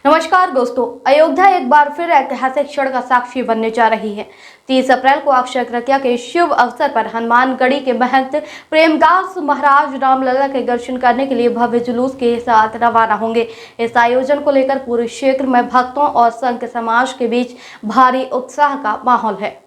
नमस्कार दोस्तों, अयोध्या एक बार फिर ऐतिहासिक क्षण का साक्षी बनने जा रही है। 30 अप्रैल को अक्षय तृतीया के शुभ अवसर पर हनुमानगढ़ी के महंत प्रेमदास महाराज रामलला के दर्शन करने के लिए भव्य जुलूस के साथ रवाना होंगे। इस आयोजन को लेकर पूरे क्षेत्र में भक्तों और संत समाज के बीच भारी उत्साह का माहौल है।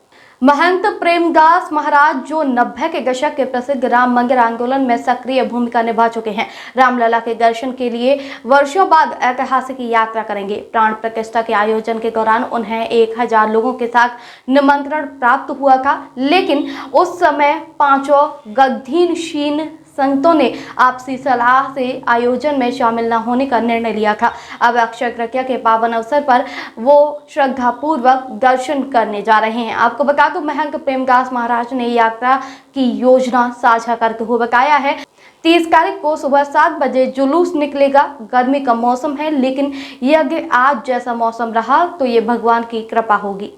महंत प्रेमदास महाराज जो 90 के दशक के प्रसिद्ध राम मंदिर आंदोलन में सक्रिय भूमिका निभा चुके हैं, रामलला के दर्शन के लिए वर्षों बाद ऐतिहासिक यात्रा करेंगे। प्राण प्रतिष्ठा के आयोजन के दौरान उन्हें 1000 लोगों के साथ निमंत्रण प्राप्त हुआ था, लेकिन उस समय पांचों गद्दीनशीन संतों ने आपसी सलाह से आयोजन में शामिल न होने का निर्णय लिया था। अब अक्षय तृतीया के पावन अवसर पर वो श्रद्धापूर्वक दर्शन करने जा रहे हैं। आपको बता दूं, महंत प्रेमदास महाराज ने यात्रा की योजना साझा करते हुए बताया है, 30 तारीख को सुबह 7 बजे जुलूस निकलेगा। गर्मी का मौसम है, लेकिन यदि आज जैसा मौसम रहा तो ये भगवान की कृपा होगी।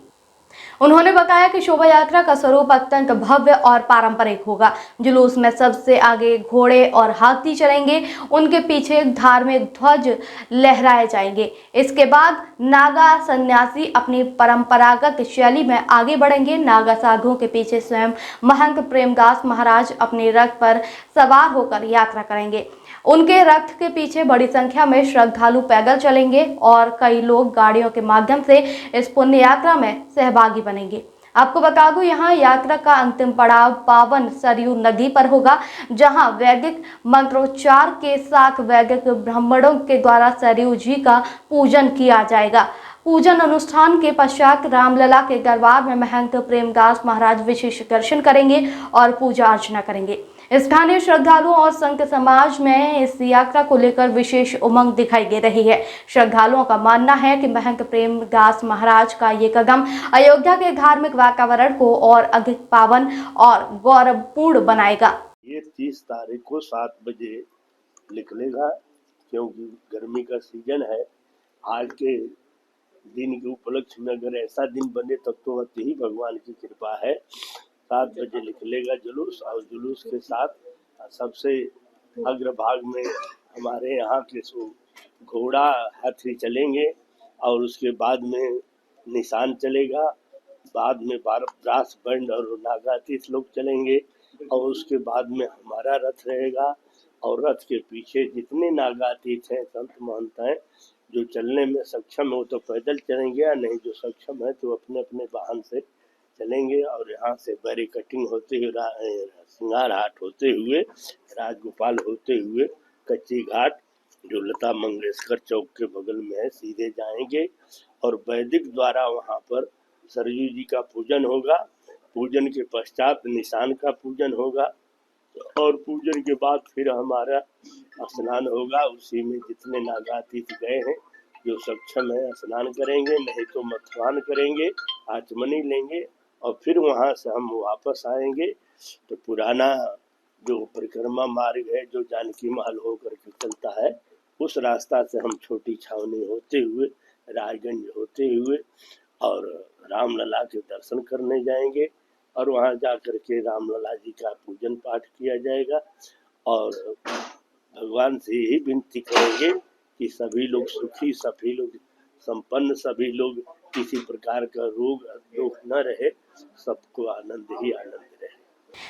उन्होंने बताया कि शोभा यात्रा का स्वरूप अत्यंत भव्य और पारंपरिक होगा। जुलूस में सबसे आगे घोड़े और हाथी चलेंगे, उनके पीछे धार्मिक ध्वज लहराए जाएंगे। इसके बाद नागा सन्यासी अपनी परंपरागत शैली में आगे बढ़ेंगे। नागा साधुओं के पीछे स्वयं महंत प्रेमदास महाराज अपने रथ पर सवार होकर यात्रा करेंगे। उनके रथ के पीछे बड़ी संख्या में श्रद्धालु पैदल चलेंगे और कई लोग गाड़ियों के माध्यम से इस पुण्य यात्रा में सहभागी बनेंगे। आपको बता दूं, यहाँ यात्रा का अंतिम पड़ाव पावन सरयू नदी पर होगा, जहां वैदिक मंत्रोच्चार के साथ वैदिक ब्राह्मणों के द्वारा सरयू जी का पूजन किया जाएगा। पूजन अनुष्ठान के पश्चात रामलला के दरबार में महंत प्रेमदास महाराज विशेष दर्शन करेंगे और पूजा अर्चना करेंगे। स्थानीय श्रद्धालुओं और संत समाज में इस यात्रा को लेकर विशेष उमंग दिखाई दे रही है। श्रद्धालुओं का मानना है कि महंत प्रेमदास महाराज का ये कदम अयोध्या के धार्मिक वातावरण को और अधिक पावन और गौरवपूर्ण बनाएगा। ये 30 तारीख को 7 बजे निकलेगा, क्योंकि गर्मी का सीजन है। आज के दिन के उपलक्ष्य में अगर ऐसा दिन बने तब तो अति ही भगवान की कृपा है। 7 बजे निकलेगा जुलूस, और जुलूस के साथ सबसे अग्रभाग में हमारे यहाँ के घोड़ा हाथी चलेंगे, और उसके बाद में निशान चलेगा। बाद में 12 ब्रास बैंड और नागातीत लोग चलेंगे, और उसके बाद में हमारा रथ रहेगा। और रथ के पीछे जितने नागातीत हैं, संत महंत हैं, जो चलने में सक्षम है वो तो पैदल चलेंगे, या नहीं जो सक्षम है तो अपने अपने वाहन से चलेंगे। और यहाँ से बैरी कटिंग होते हुए, सिंगार हाट होते हुए, राजगोपाल होते हुए कच्ची घाट जो लता मंगेशकर चौक के बगल में है, सीधे जाएंगे। और वैदिक द्वारा वहाँ पर सरयू जी का पूजन होगा। पूजन के पश्चात निशान का पूजन होगा, और पूजन के बाद फिर हमारा स्नान होगा। उसी में जितने नागातीत गए हैं जो सक्षम है स्नान करेंगे, नहीं तो मथवान करेंगे, आचमनी लेंगे, और फिर वहाँ से हम वापस आएंगे। तो पुराना जो परिक्रमा मार्ग है जो जानकी महल होकर के चलता है, उस रास्ता से हम छोटी छावनी होते हुए, राजगंज होते हुए और रामलला के दर्शन करने जाएंगे। और वहाँ जा कर के रामलला जी का पूजन पाठ किया जाएगा, और भगवान से यही विनती करेंगे कि सभी लोग सुखी, सभी लोग संपन्न, सभी लोग किसी प्रकार का रोग दुख न रहे, सबको आनंद ही आनंद रहे।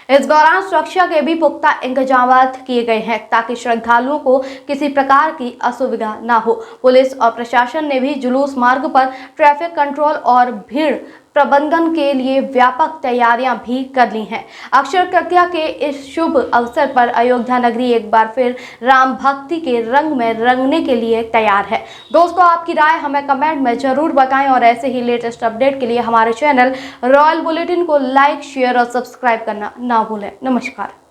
इस दौरान सुरक्षा के भी पुख्ता इंतजाम किए गए हैं ताकि श्रद्धालुओं को किसी प्रकार की असुविधा न हो। पुलिस और प्रशासन ने भी जुलूस मार्ग पर ट्रैफिक कंट्रोल और भीड़ प्रबंधन के लिए व्यापक तैयारियां भी कर ली हैं। अक्षय तृतीया के इस शुभ अवसर पर अयोध्या नगरी एक बार फिर राम भक्ति के रंग में रंगने के लिए तैयार है। दोस्तों, आपकी राय हमें कमेंट में जरूर बताएं, और ऐसे ही लेटेस्ट अपडेट के लिए हमारे चैनल रॉयल बुलेटिन को लाइक, शेयर और सब्सक्राइब करना ना भूलें। नमस्कार।